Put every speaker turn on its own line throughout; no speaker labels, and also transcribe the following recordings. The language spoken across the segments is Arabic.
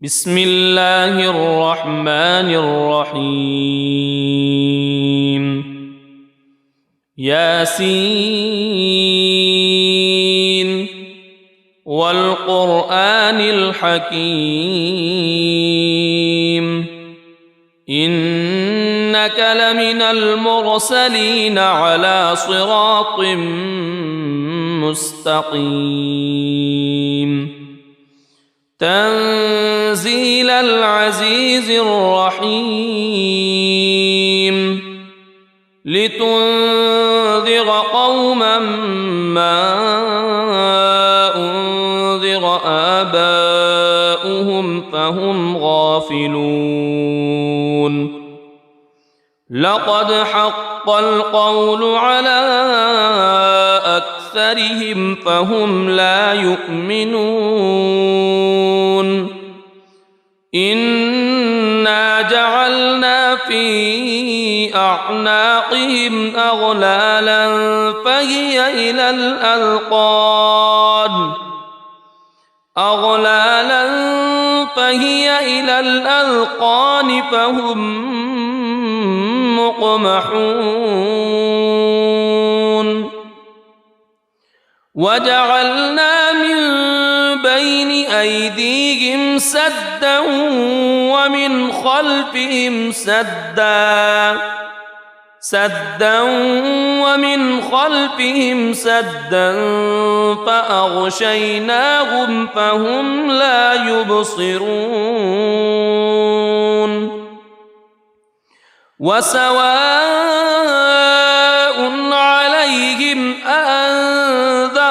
بسم الله الرحمن الرحيم ياسين والقرآن الحكيم إنك لمن المرسلين على صراط مستقيم تنزيل العزيز الرحيم لتنذر قوما ما أنذر آباؤهم فهم غافلون لقد حق القول على أكثرهم فهم لا يؤمنون إنا جعلنا في أعناقهم أغلالا فهي إلى الأذقان فهم مقمحون وجعلنا من بين أيديهم سدا ومن خلفهم سدا فأغشيناهم فهم لا يبصرون وسواء عليهم أأنذرتهم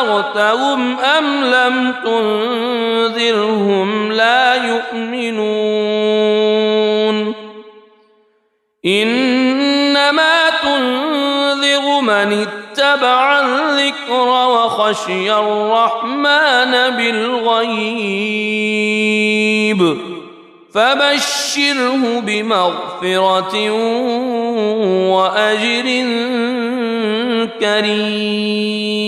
أم لم تنذرهم لا يؤمنون إنما تنذر من اتبع الذكر وخشي الرحمن بالغيب فبشره بمغفرة وأجر كريم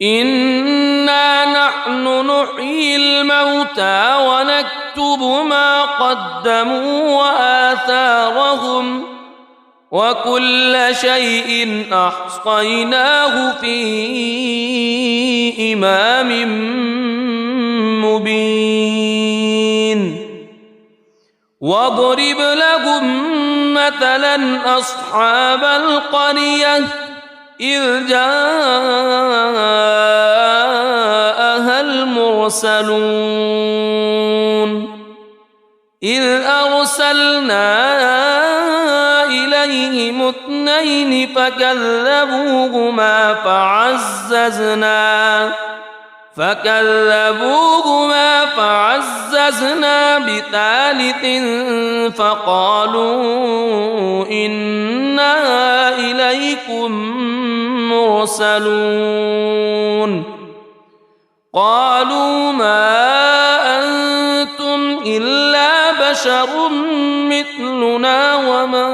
إنا نحن نحيي الموتى ونكتب ما قدموا وآثارهم وكل شيء أحصيناه في إمام مبين واضرب لهم مثلا أصحاب القرية إذ جاءها المرسلون إذ أرسلنا إليهم اثنين فكذبوهما فعززنا بثالث فقالوا إنا إليكم مرسلون قالوا ما أنتم إلا بشر مثلنا وما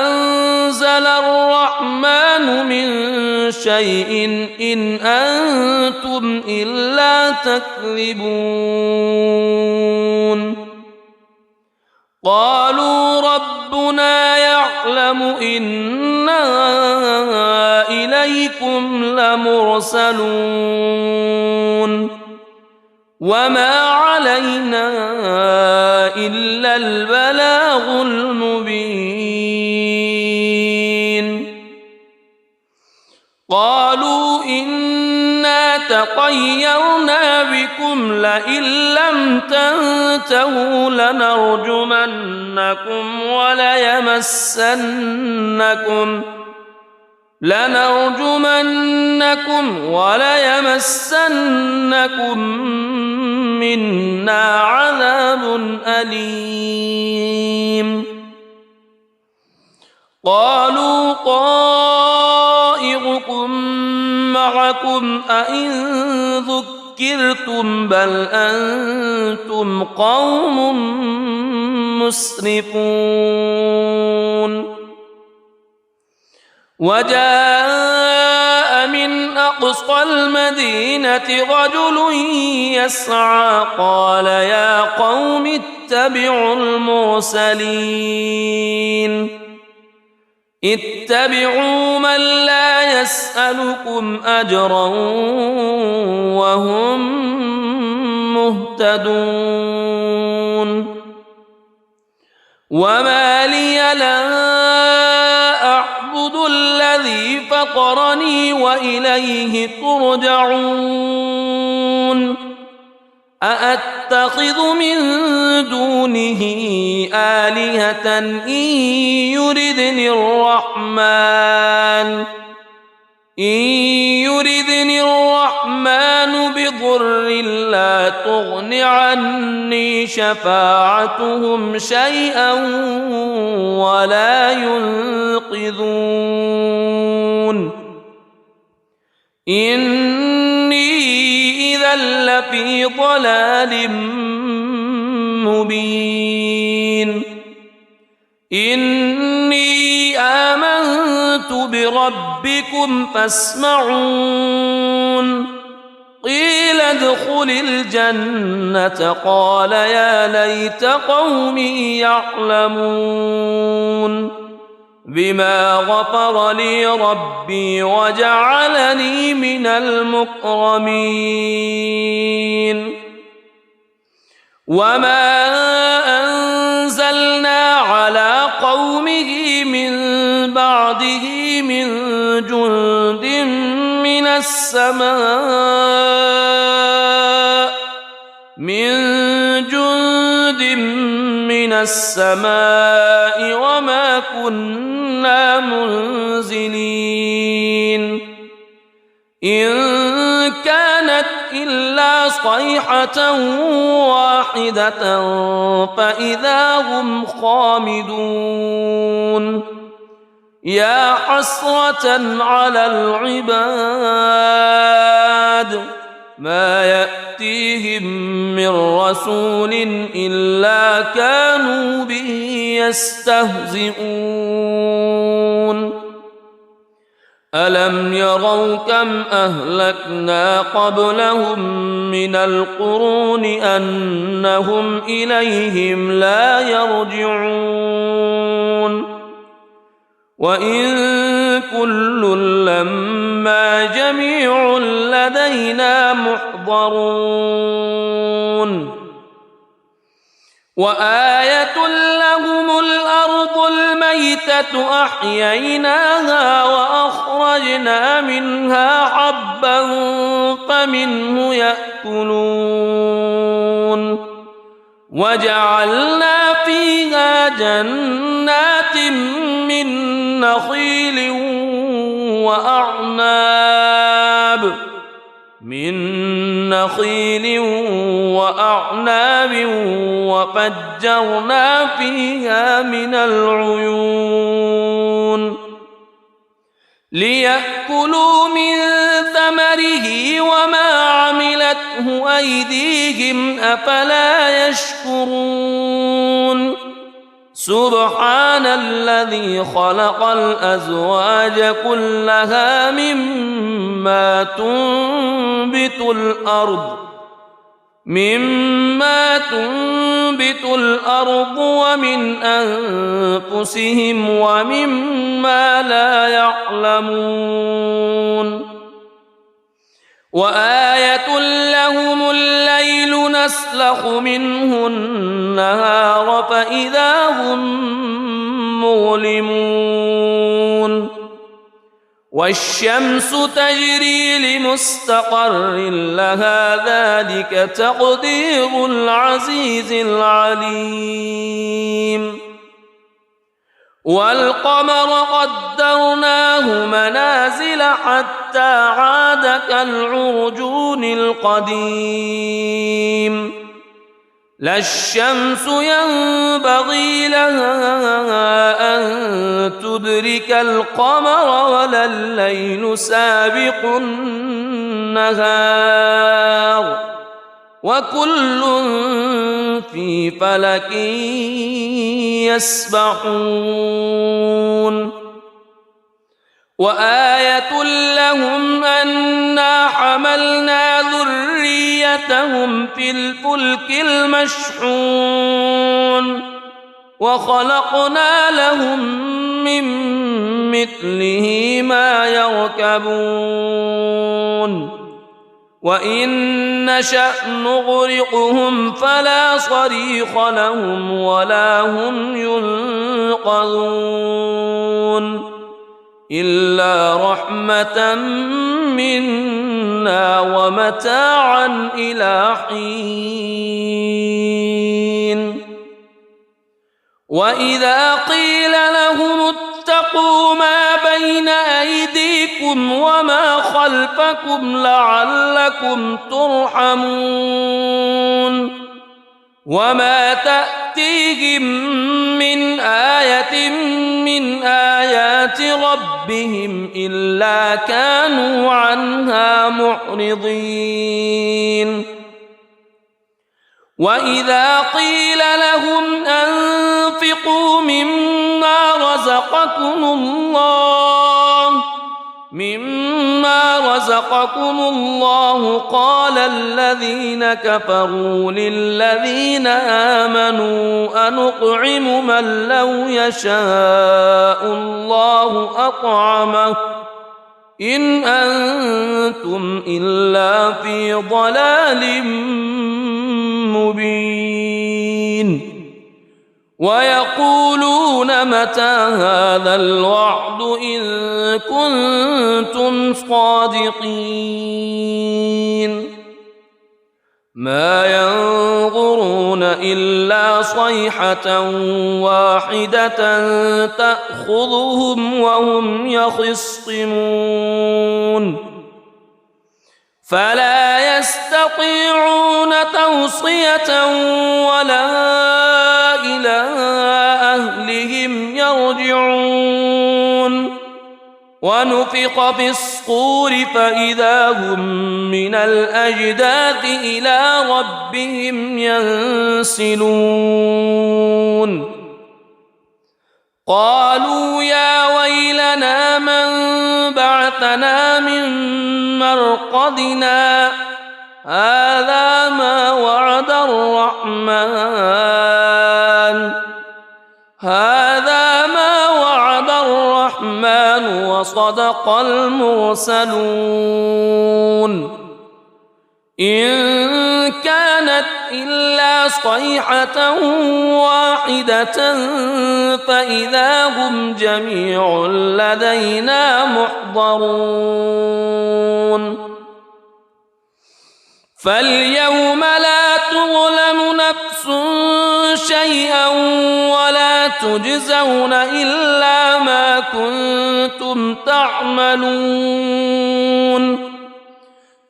أنزل الرحمن من شيء إن أنتم إلا تكذبون قالوا ربنا يعلم إنا إليكم لمرسلون وما علينا إلا البلاغ المبين قالوا إنا تطيرنا بكم لئن لم تنتهوا لنرجمنكم وليمسنكم منا عذاب أليم قالوا طائركم معكم أئن ذكرتم بل أنتم قوم مسرفون وجاء من أقصى المدينة رجل يسعى قال يا قوم اتبعوا المرسلين اتبعوا من لا يسألكم أجرا وهم مهتدون وما لي لا أعبد الذي فطرني وإليه ترجعون أأتخذ من دونه آلهة إن يردني الرحمن بضر لا تغن عني شفاعتهم شيئا ولا ينقذون إني إذا لفي ضلال مبين إني آمنت بربكم فاسمعون قيل ادخل الجنة قال يا ليت قومي يعلمون بما غفر لي ربي وجعلني من المكرمين وما أنزلنا على قومه من بعده من جند من السماء وما كنا منزلين إن كانت إلا صيحة واحدة فإذا هم خامدون يا حسرة على العباد ما يأتيهم من رسول إلا كانوا به يستهزئون ألم يروا كم أهلكنا قبلهم من القرون أنهم إليهم لا يرجعون وإن كل لما جميع لدينا محضرون وآية لهم الأرض الميتة أحييناها وأخرجنا منها حبا فمنه يأكلون وجعلنا فيها جنات من نخيل وأعناب وفجرنا فيها من العيون ليأكلوا من ثمره وما عملته أيديهم أفلا يشكرون سبحان الذي خلق الأزواج كلها مما تنبت الأرض ومن أنفسهم ومما لا يعلمون وآية لهم الليل نسلخ منه النهار فإذا هم مظلمون والشمس تجري لمستقر لها ذلك تقدير العزيز العليم والقمر قدرناه منازل حتى عاد كالعرجون القديم لا الشمس ينبغي لها أن تدرك القمر ولا الليل سابق النهار وكل في فلك يسبحون وآية لهم أنا حملنا ذريتهم في الفلك المشحون وخلقنا لهم من مثله ما يركبون وإن نشأ نغرقهم فلا صريخ لهم ولا هم ينقذون إلا رحمة منا ومتاعا إلى حين وإذا قيل لهم اتقوا ما بين أيديكم وما خلفكم لعلكم ترحمون وما تأتيهم من آية من آيات ربهم إلا كانوا عنها معرضين وإذا قيل لهم أنفقوا مما رزقكم الله قال الذين كفروا للذين آمنوا أنطعم من لو يشاء الله أطعمه إن أنتم إلا في ضلال مبين ويقولون متى هذا الوعد إن كنتم صادقين ما ينظرون إلا صيحة واحدة تأخذهم وهم يخصمون فلا يستطيعون توصية ولا إلى أهلهم يرجعون ونفخ في الصور فإذا هم من الأجداث إلى ربهم ينسلون قالوا يا ويلنا من بعثنا من مرقدنا هذا ما وعد الرحمن وصدق المرسلون إن كانت إلا صيحة واحدة فإذا هم جميع لدينا محضرون فاليوم لا تظلم نفس شيئا ولا تجزون إلا ما كنتم تعملون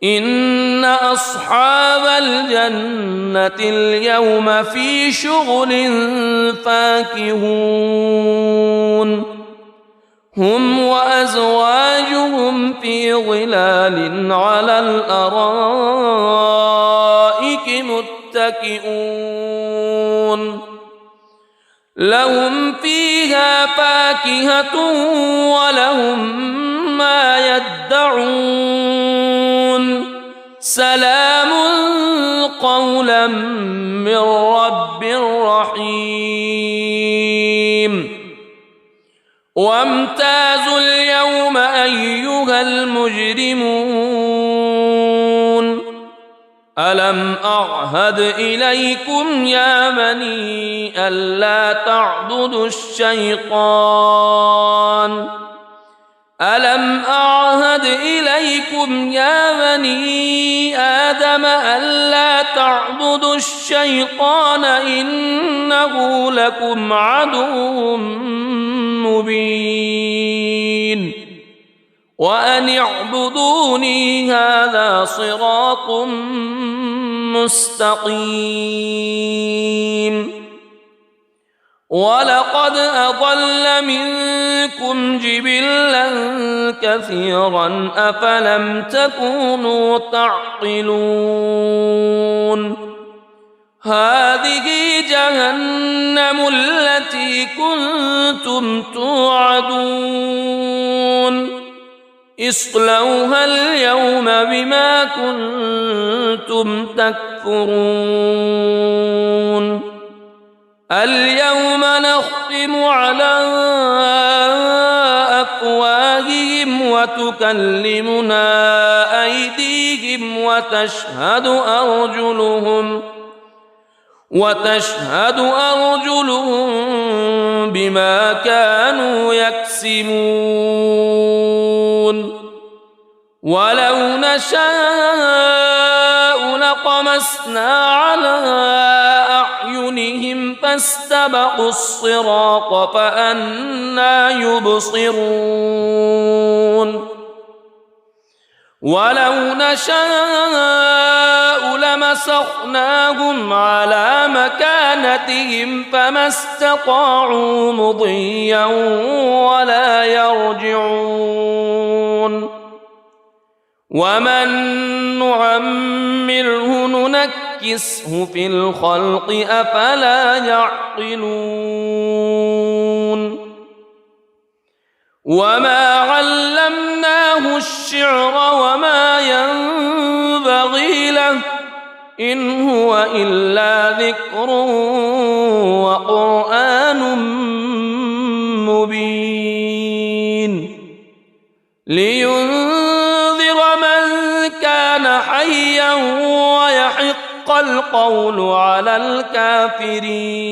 إن أصحاب الجنة اليوم في شغل فاكهون هم وأزواجهم في ظلال على الأرائك متكئون لهم فيها فاكهة ولهم ما يدعون سلام قولا من رب رحيم وامتازوا اليوم أيها المجرمون ألم أعهد إليكم يا بني ألا تعبدوا الشيطان ألم أعهد إليكم يا بني آدم ألا تعبدوا الشيطان إنه لكم عدو مبين وأن اعبدوني هذا صراط مستقيم ولقد أضل منكم جبلا كثيرا أفلم تكونوا تعقلون هذه جهنم التي كنتم توعدون اصلوها اليوم بما كنتم تكفرون اليوم نختم على أفواههم وتكلمنا أيديهم وتشهد أرجلهم بما كانوا يكسبون ولو نشاء لطمسنا على أعينهم فاستبقوا الصراط فأنى يبصرون ولو نشاء لمسخناهم على مكانتهم فما استطاعوا مضيا ولا يرجعون ومن نعمره ننكسه في الخلق أفلا يعقلون وما علمناه الشعر وما ينبغي له إن هو إلا ذكر وقرآن مبين لينذر من كان حيا ويحق القول على الكافرين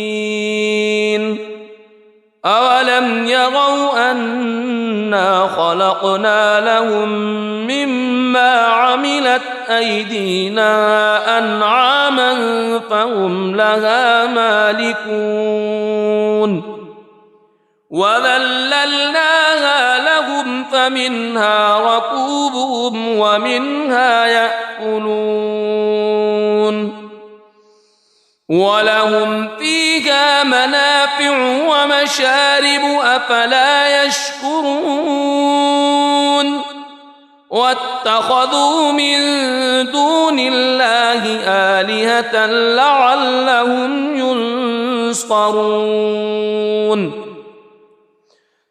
أولم يروا أنا خلقنا لهم مما عملت أيدينا أنعاما فهم لها مالكون وذللناها لهم فمنها ركوبهم ومنها يأكلون ولهم فيها منافع ومشارب أفلا يشكرون واتخذوا من دون الله آلهة لعلهم ينصرون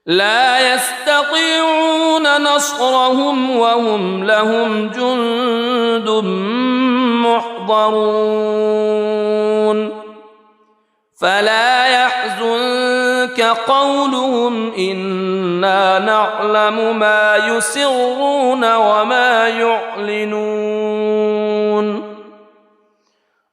لا يستطيعون نصرهم وهم لهم جند محضرون فلا يحزنك قولهم إنا نعلم ما يسرون وما يعلنون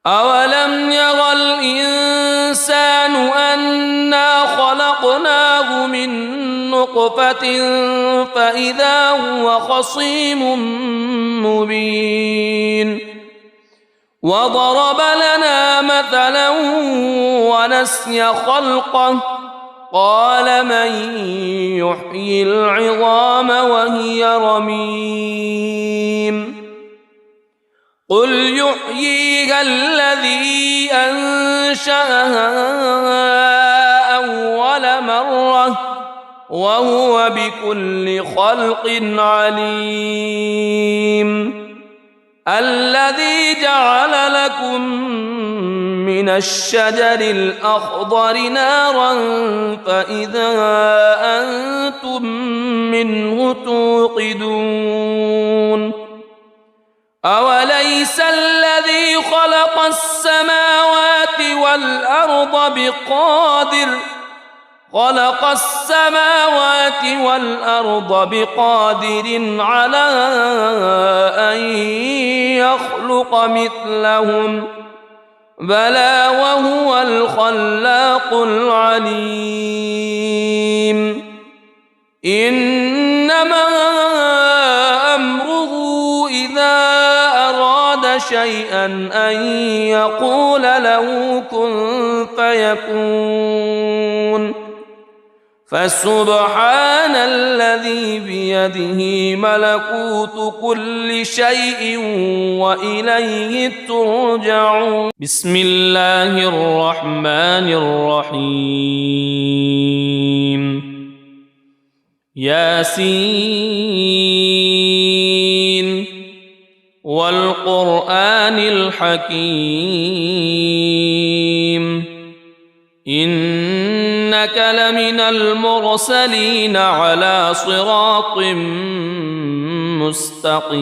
أولم ير الإنسان أنا خلقناه من نطفة فإذا هو خصيم مبين وضرب لنا مثلا ونسي خلقه قال من يحيي العظام وهي رميم قل يحييها الذي أنشأها أول مرة وهو بكل خلق عليم الذي جعل لكم من الشجر الأخضر نارا فإذا أنتم منه توقدون أوليس الذي خلق السماوات والأرض بقادر على أن يخلق مثلهم بلى وهو الخلاق العليم إنما أمره إذا أراد شيئا أن يقول له كن فيكون فسبحان الذي بيده ملكوت كل شيء وإليه ترجعون بسم الله الرحمن الرحيم ياسين والقرآن الحكيم إنك إنك لمن المرسلين على صراط مستقيم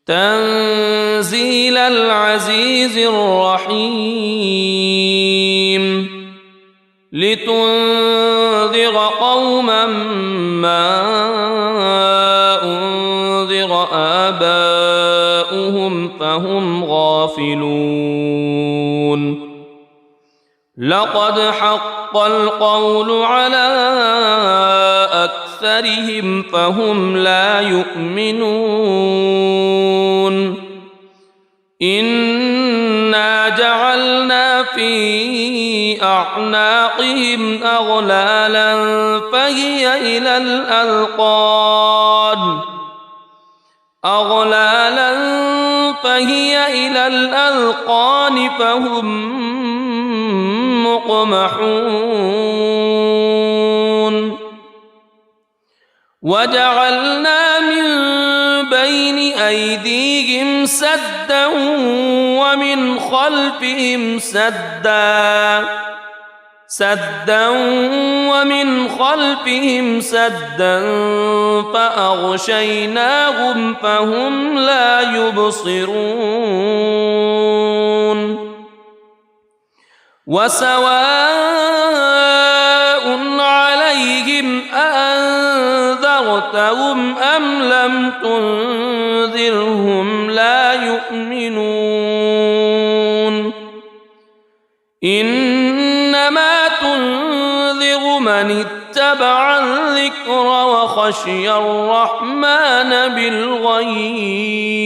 تنزيل العزيز الرحيم لتنذر قوما ما أنذر آباؤهم فهم غافلون لقد حق القول على أكثرهم فهم لا يؤمنون إنا جعلنا في أعناقهم أغلالا فهي إلى الأذقان فهم مقمحون وجعلنا من بين أيديهم سدا ومن خلفهم سدا فأغشيناهم فهم لا يبصرون وسواء عليهم أأنذرتهم أم لم تنذرهم لا يؤمنون إنما تنذر من اتبع الذكر وخشي الرحمن بالغيب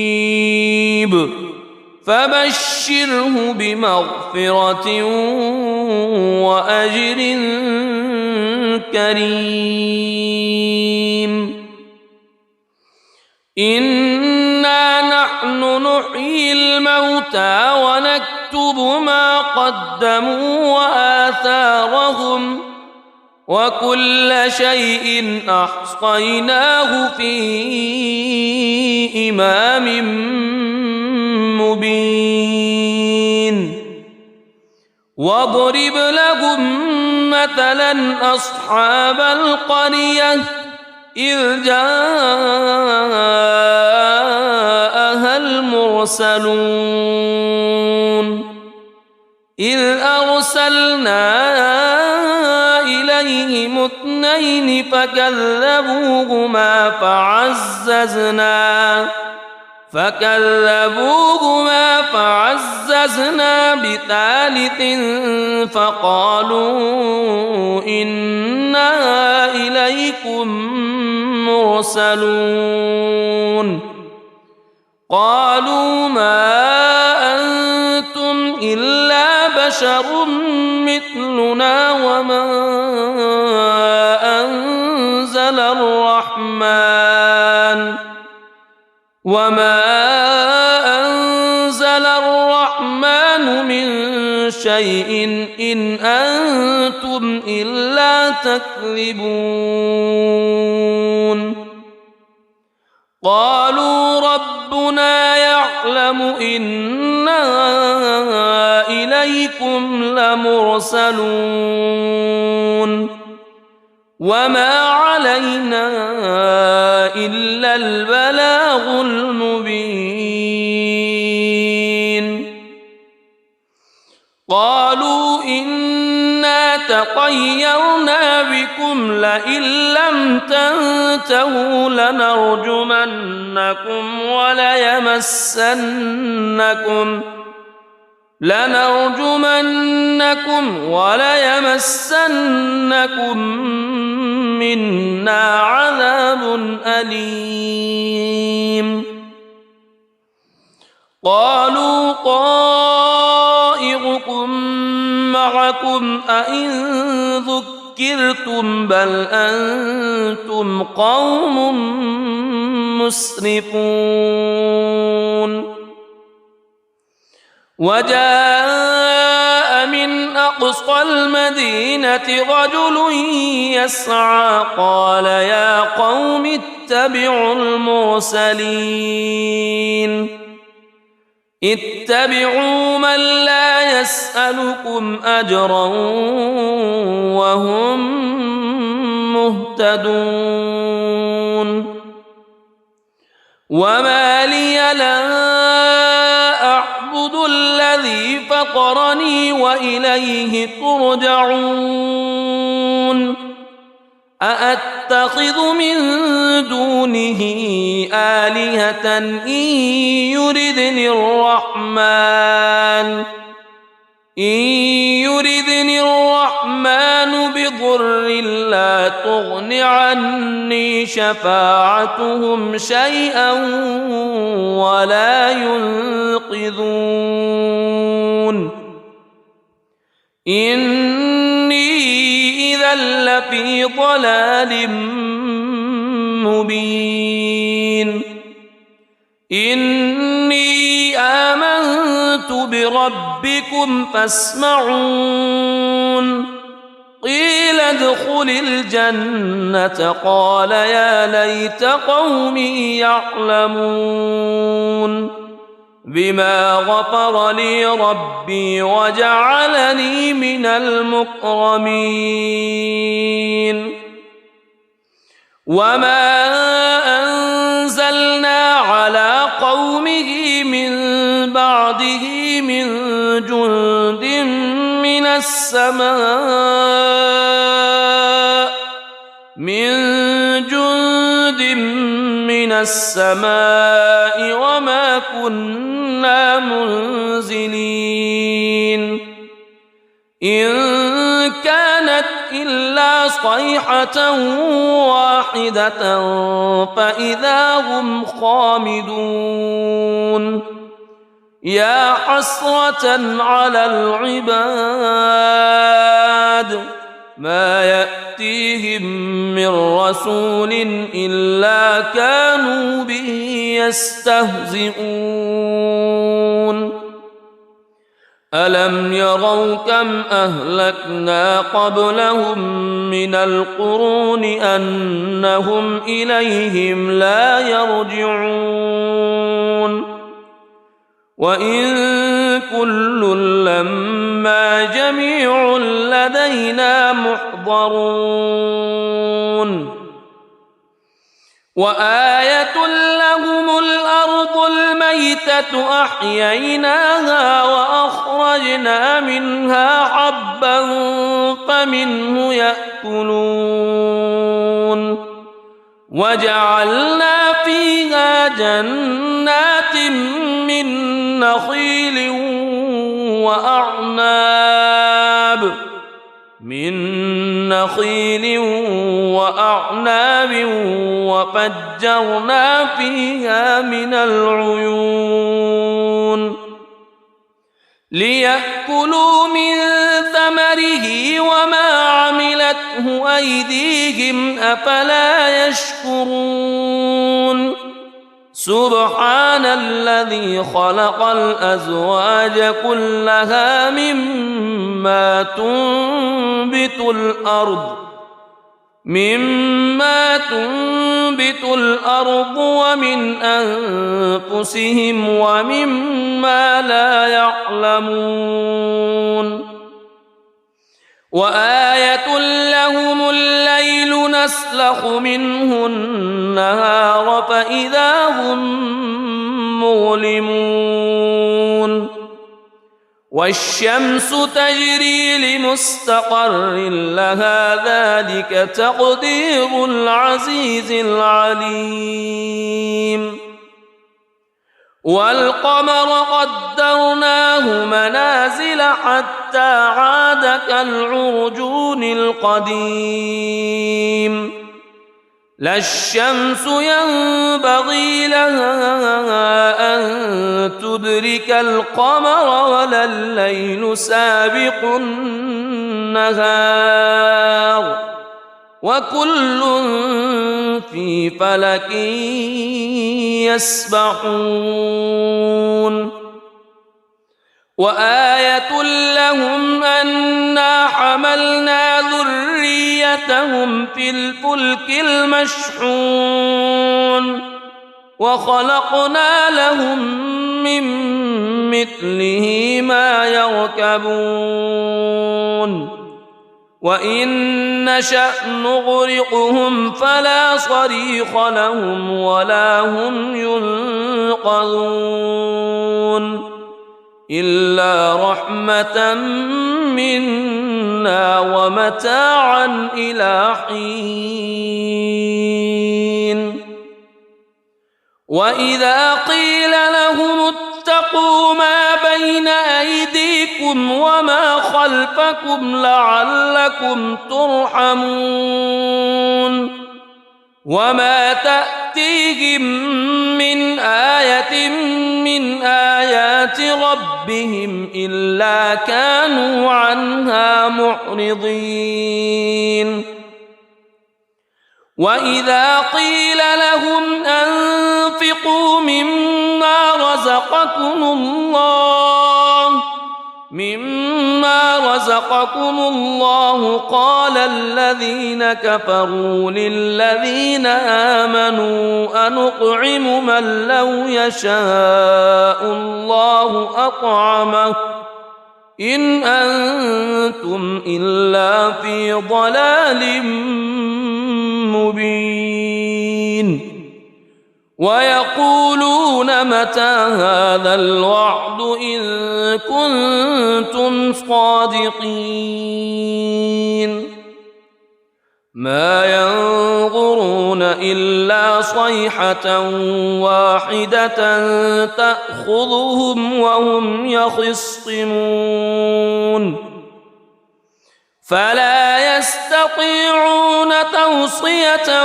فبشره بمغفرة وأجر كريم إنا نحن نحيي الموتى ونكتب ما قدموا وآثارهم وكل شيء أحصيناه في إمام مبين واضرب لهم مثلا أصحاب القرية إذ جاءها المرسلون إذ أرسلنا إليهم اثنين فكذبوهما فعززنا بثالث فقالوا إنا إليكم مرسلون قالوا ما أنتم إلا بشر مثلنا وما أنزل الرحمن من شيء إن أنتم إلا تكذبون قالوا ربنا يعلم إنا إليكم لمرسلون وما علينا إلا البلاغ المبين قالوا إنا تطيرنا بكم لئن لم تنتهوا لنرجمنكم وليمسنكم منا عذاب أليم قالوا طائركم معكم أئن ذكرتم بل أنتم قوم مسرفون وجاء من أقصى المدينة رجل يسعى قال يا قوم اتبعوا المرسلين اتبعوا من لا يسألكم أجرا وهم مهتدون وما لي لا أعبد الذي فطرني وإليه ترجعون أأتخذ من دونه آلهة إن يردني الرحمن بضر لا تغن عني شفاعتهم شيئا ولا ينقذون إني إذا لفي ضلال مبين إني آمنت بربكم فاسمعون قيل ادخل الجنة قال يا ليت قومي يعلمون بما غفر لي ربي وجعلني من المكرمين وما أنزلنا على قومه من بعده من جند من السماء وما كنا منزلين إن كانت إلا صيحة واحدة فإذا هم خامدون يا حسرة على العباد ما يأتيهم من رسول إلا كانوا به يستهزئون ألم يروا كم أهلكنا قبلهم من القرون أنهم إليهم لا يرجعون وإن كل لما جميع لدينا محضرون وآية لهم الأرض الميتة أحييناها وأخرجنا منها حبا فمنه يأكلون وجعلنا فيها جنات من نخيل وأعناب وفجرنا فيها من العيون ليأكلوا من ثمره وما عملته أيديهم أفلا يشكرون سبحان الذي خلق الأزواج كلها مما تنبت الأرض ومن أنفسهم ومما لا يعلمون وآية لهم الليل نسلخ منه النهار فإذا هم مظلمون والشمس تجري لمستقر لها ذلك تقدير العزيز العليم والقمر قدرناه منازل حتى عاد كالعرجون القديم لا الشمس ينبغي لها أن تدرك القمر ولا الليل سابق النهار وكل في فلك يسبحون وآية لهم أنا حملنا ذريتهم في الفلك المشحون وخلقنا لهم من مثله ما يركبون وإن نشأ نغرقهم فلا صريخ لهم ولا هم ينقذون إلا رحمة منا ومتاعا إلى حين وإذا قيل لهم اتقوا ما بين أيديكم وما خلفكم لعلكم ترحمون وما تأتيهم من آية من آيات ربهم إلا كانوا عنها معرضين وإذا قيل لهم أنفقوا مما رزقكم الله قال الذين كفروا للذين آمنوا أنطعم من لو يشاء الله أطعمه إن أنتم إلا في ضلال مبين ويقولون متى هذا الوعد إن كنتم صادقين ما ينظرون إلا صيحة واحدة تأخذهم وهم يخصمون فلا يستطيعون توصية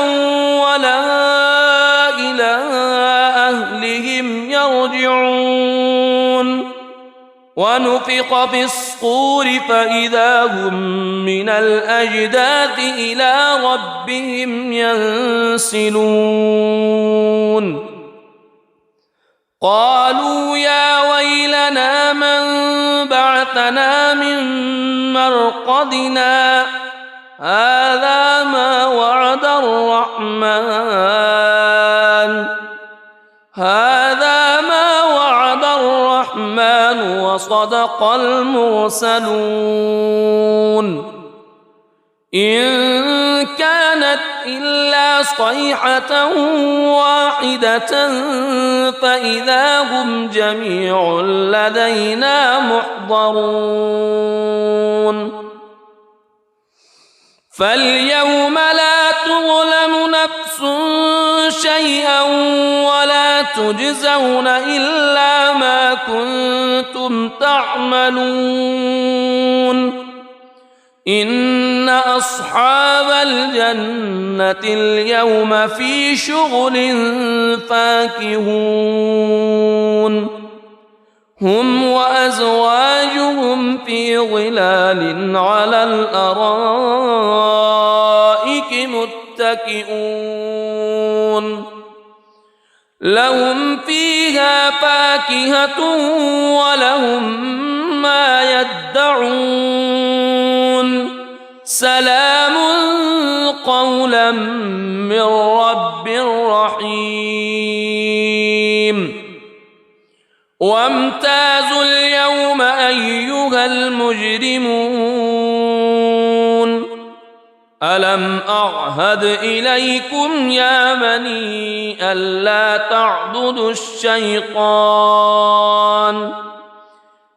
ولا إلى أهلهم يرجعون ونفخ في الصور فإذا هم من الأجداث إلى ربهم ينسلون قالوا يا ويلنا من بعثنا من مرقدنا هذا ما وعد الرحمن وصدق المرسلون إن كانت إلا صيحة واحدة فإذا هم جميع لدينا محضرون فاليوم لا تظلم نفس شيئا ولا تجزون إلا ما كنتم تعملون إن أصحاب الجنة اليوم في شغل فاكهون هم وأزواجهم في ظلال على الأرائك متكئون لهم فيها فاكهة ولهم ما يدعون سلام قولا من رب رحيم وامتازوا اليوم أيها المجرمون ألم أعهد إليكم يا بني ألا تعبدوا الشيطان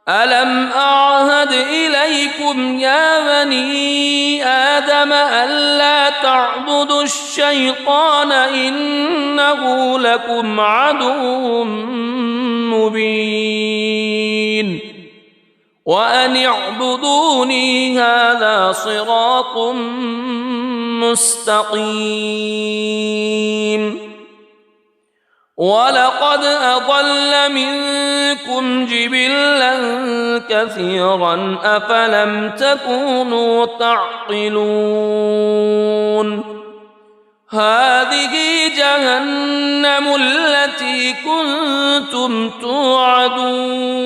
ألم أعهد إليكم يا بني آدم ألا تعبدوا الشيطان إنه لكم عدو مبين وأن اعبدوني هذا صراط مستقيم ولقد أضل منكم جبلا كثيرا أفلم تكونوا تعقلون هذه جهنم التي كنتم توعدون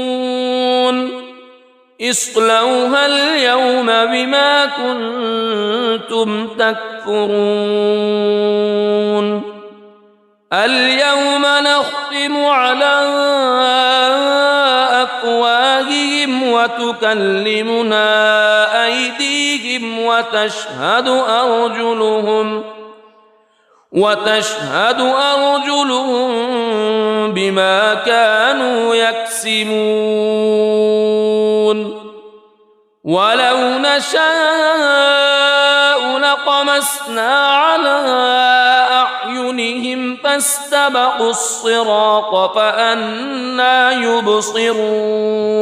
اصلوها اليوم بما كنتم تكفرون اليوم نختم على وتكلمنا أيديهم وتشهد أرجلهم بما كانوا يكسبون ولو نشاء لطمسنا على أعينهم فاستبقوا الصراط فأنى يبصرون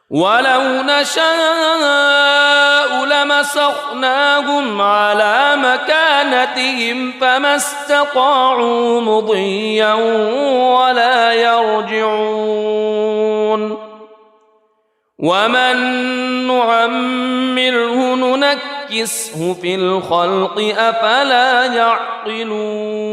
ولو نشاء لمسخناهم على مكانتهم فما استطاعوا مضيا ولا يرجعون ومن نعمره ننكسه في الخلق أفلا يعقلون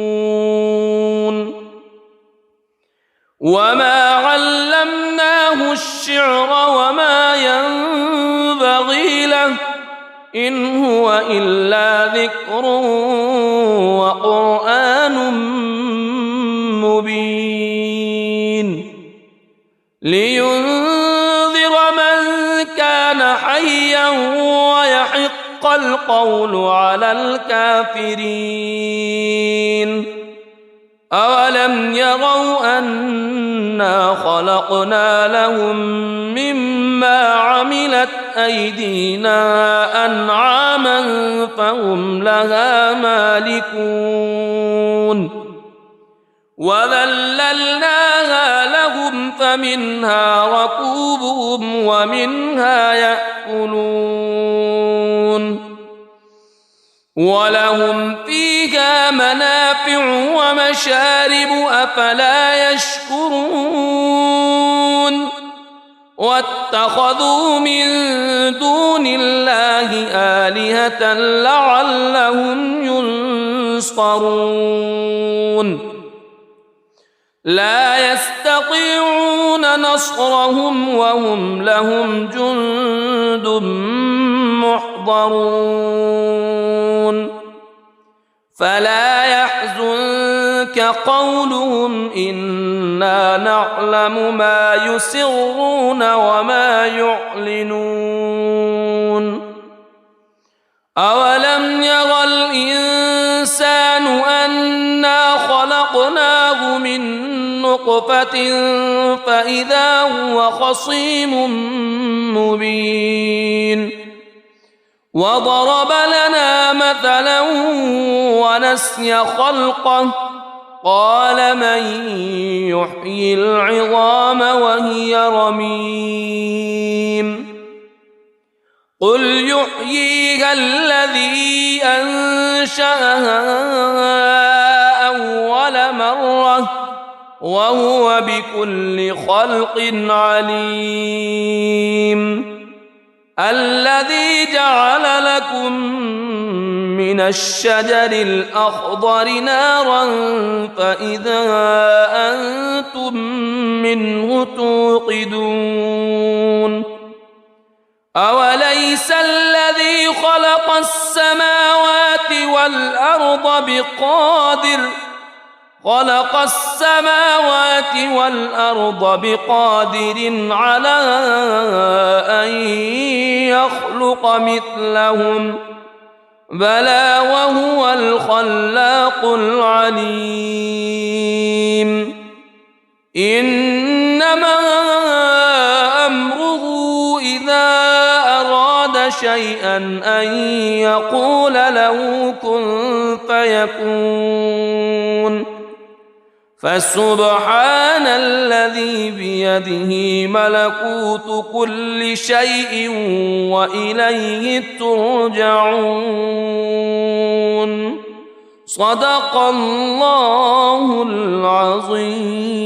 وما علمناه الشعر وما ينبغي له إن هو إلا ذكر وقرآن مبين لينذر من كان حيا ويحق القول على الكافرين أولم يروا أنا خلقنا لهم مما عملت أيدينا أنعاما فهم لها مالكون وذللناها لهم فمنها ركوبهم ومنها يأكلون ولهم فيها منافع ومشارب أفلا يشكرون واتخذوا من دون الله آلهة لعلهم ينصرون لا يستطيعون نصرهم وهم لهم جند محضرون فلا يحزنك قولهم إنا نعلم ما يسرون وما يعلنون أولم يرى الإنسان أنا خلقناه من نطفة فإذا هو خصيم مبين وضرب لنا مثلا ونسي خلقه قال من يحيي العظام وهي رميم قل يحييها الذي أنشأها أول مرة وهو بكل خلق عليم الذي جعل لكم من الشجر الأخضر نارا فإذا أنتم منه توقدون أوليس الذي خلق السماوات والأرض بقادر على أن يخلق مثلهم بلى وهو الخلاق العليم إنما أمره إذا أراد شيئا أن يقول له كن فيكون فسبحان الذي بيده ملكوت كل شيء وإليه ترجعون صدق الله العظيم.